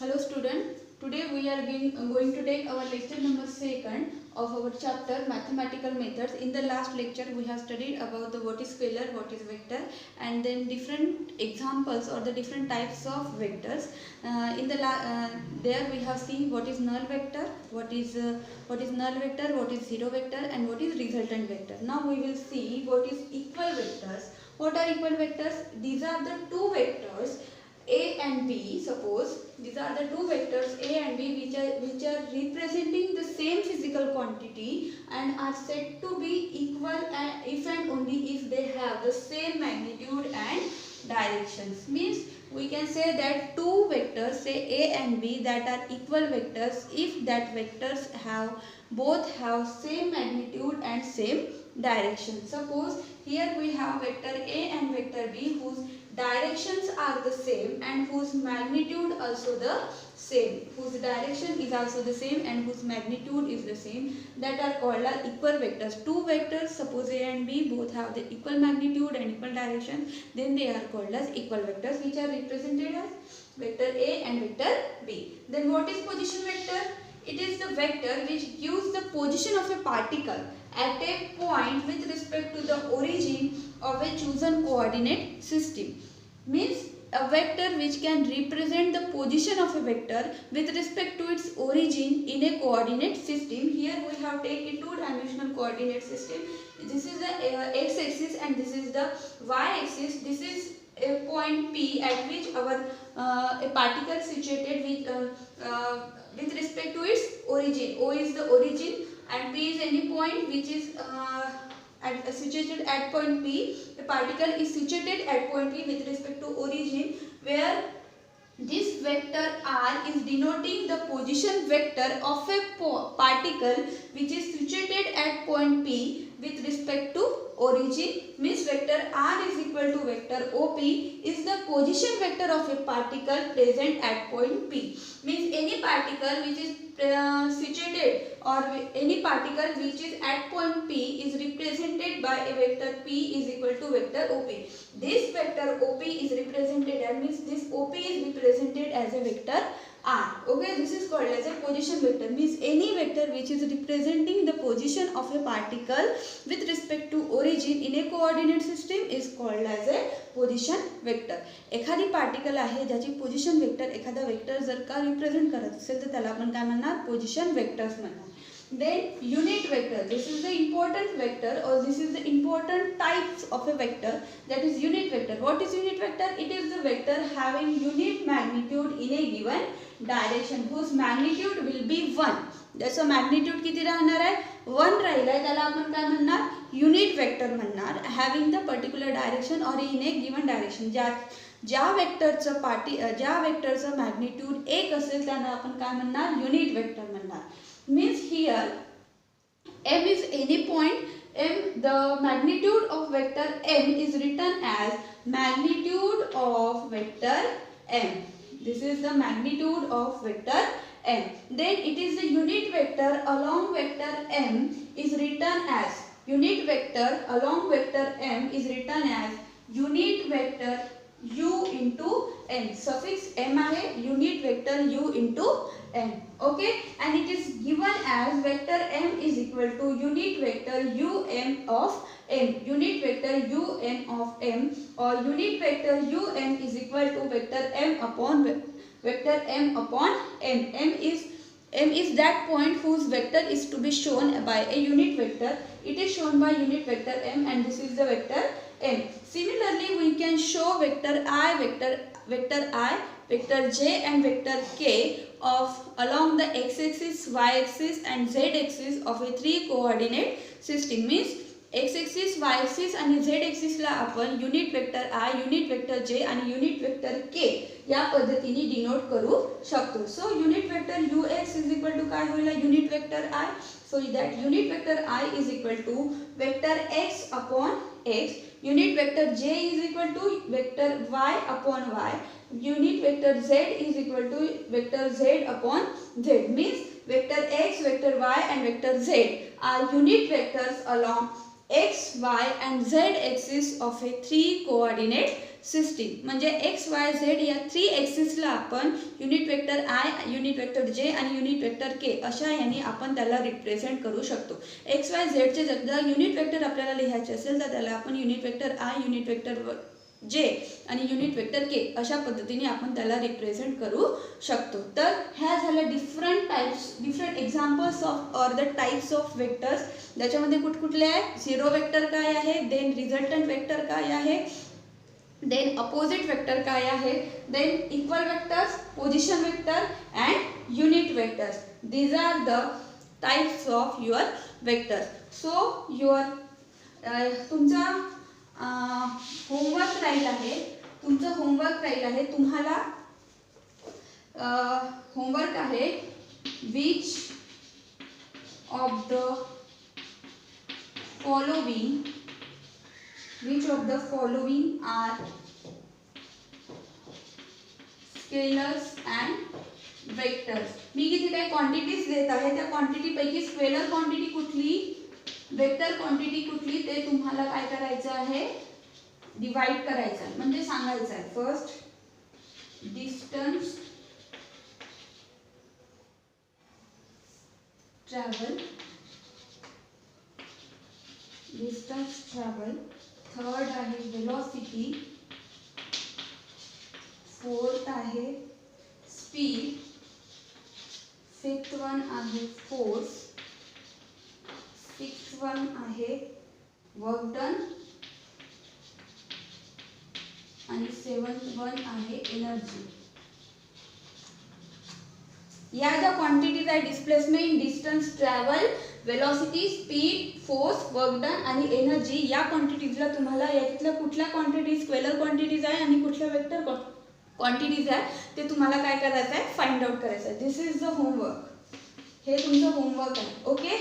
Hello student, today we are going to take our lecture number 2nd of our chapter mathematical methods. In the last lecture we have studied about the what is scalar, what is vector, and then different examples or the different types of vectors. There we have seen what is null vector, what is null vector, what is zero vector, and what is resultant vector. Now we will see what is equal vectors. What are equal vectors? These are the two vectors A and B. Suppose these are the two vectors A and B which are representing the same physical quantity and are said to be equal if and only if they have the same magnitude and directions. Means we can say that two vectors, say A and B, that are equal vectors if that vectors both have same magnitude and same direction. Suppose here we have vector A and vector B whose directions are the same and whose magnitude also the same, whose direction is also the same and whose magnitude is the same, that are called as equal vectors. Two vectors, suppose A and B, both have the equal magnitude and equal direction, then they are called as equal vectors, which are represented as vector A and vector B. Then what is position vector? It is the vector which gives the position of a particle at a point with respect to the origin of a chosen coordinate system. Means a vector which can represent the position of a vector with respect to its origin in a coordinate system. Here we have taken two-dimensional coordinate system. This is the x-axis and this is the y-axis. This is a point P at which our a particle situated with respect to its origin. O is the origin and P is any point which is situated at point P. The particle is situated at point P with respect to origin, where this vector r is denoting the position vector of a particle which is situated at point P with respect to origin. Means vector r is equal to vector OP is the position vector of a particle present at point P. Means any particle which is situated or any particle which is at point P is represented by a vector P is equal to vector OP. This vector OP is represented, that means this OP is represented as a vector R. Okay, this is called as a position vector. Means any vector which is representing the position of a particle with respect to origin in a coordinate system is called as a position vector. एखादी particle आहे ज्याची position vector एखादा vector जर का represent करत असेल तर त्याला आपण काय म्हणणार? पोझिशन वेक्टर्स म्हणणार. Then unit vector, this is the important vector or this is the important types of a vector, that is unit vector. What is unit vector? It is the vector having unit magnitude in a given direction whose magnitude will be 1. त्याचा magnitude किती राहणार आहे? 1 राहिला आहे, त्याला आपण काय म्हणणार? युनिट वेक्टर म्हणणार. हॅविंग द पर्टिक्युलर डायरेक्शन और इन ए गिवन डायरेक्शन. ज्या वेक्टरचं मॅग्निट्यूड 1 असेल त्यांना आपण काय म्हणणार? युनिट वेक्टर म्हणणार. Means here m is any point, the magnitude of vector m is written as magnitude of vector m. This is the magnitude of vector m. Then it is the unit vector along vector m is written as unit vector along vector m is written as unit vector u into n. Suffix m आहे, unit vector u into n. Okay, and it is given as vector m is equal to unit vector um of m. Unit vector um of m or unit vector um is equal to vector m upon vector m upon n. M is that point whose vector is to be shown by a unit vector. It is shown by unit vector m and this is the vector m. Similarly, we can show vector I, vector j and vector k of along the x-axis, y-axis and z-axis of a 3 coordinate system. Means x-axis, y-axis आणि z-axis ला आपण unit vector I, unit vector j आणि unit vector k या पद्धतीने denote करू शकतो. सो unit vector ux is equal to काय होईल? Unit vector I. So that unit vector I is equal to vector x upon x. Unit vector j is equal to vector y upon y. Unit vector z is equal to vector z upon z. Means vector x, vector y and vector z are unit vectors along x, y and z axis of a 3 coordinate system. म्हणजे x Y Z या 3 ॲक्सिसला आपण unit vector आय, unit vector जे आणि unit vector के अशा याने आपण त्याला represent करू शकतो. एक्स वाय झेडचे जर युनिट वेक्टर आपल्याला लिहायचे असेल तर त्याला आपण युनिट वेक्टर आय, युनिट वेक्टर जे आणि युनिट वेक्टर के अशा पद्धतीने आपण त्याला रिप्रेझेंट करू शकतो. तर ह्या झाल्या different examples of or the types of vectors. ज्याच्यामध्ये कुठकुठले आहे, झिरो वेक्टर काय आहे, देन रिझल्टंट वेक्टर काय आहे, देन अपोजिट वेक्टर काय आहे, then equal vectors, position vector and unit vectors. These are the types of your vectors. So तुमचा homework राहील आहे, तुम्हाला होमवर्क आहे which of the following are scalars and vectors. मी इथे काही क्वांटिटीज देत आहे, त्या क्वांटिटी पैकी स्केलर क्वांटिटी कुठली, वेक्टर क्वांटिटी कुठली ते तुम्हाला काय करायचं आहे, डिवाइड करायचं आहे. म्हणजे सांगायचं आहे फर्स्ट डिस्टन्स ट्रॅव्हल, थर्ड आहे वेलोसिटी, फोर्थ आहे स्पीड, फिफ्थ वन आहे फोर्स, सिक्स्थ वन आहे वर्क डन आणि सेवन्थ वन आहे एनर्जी. या ज्या क्वांटिटीज आहे displacement, distance travel, velocity, speed, force, work done आणि एनर्जी, या क्वांटिटीजला तुम्हाला यातल्या कुठल्या क्वांटिटीज स्केलर क्वांटिटीज आहे आणि कुठल्या वेक्टर क्वांटिटीज आहे ते तुम्हाला काय करायचं आहे, फाइंड आउट करायचं आहे. This is the homework. हे तुमचं होमवर्क आहे. Okay,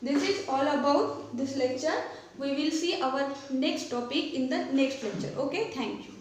this is all about this lecture. We will see our next topic in the next lecture. Okay, thank you.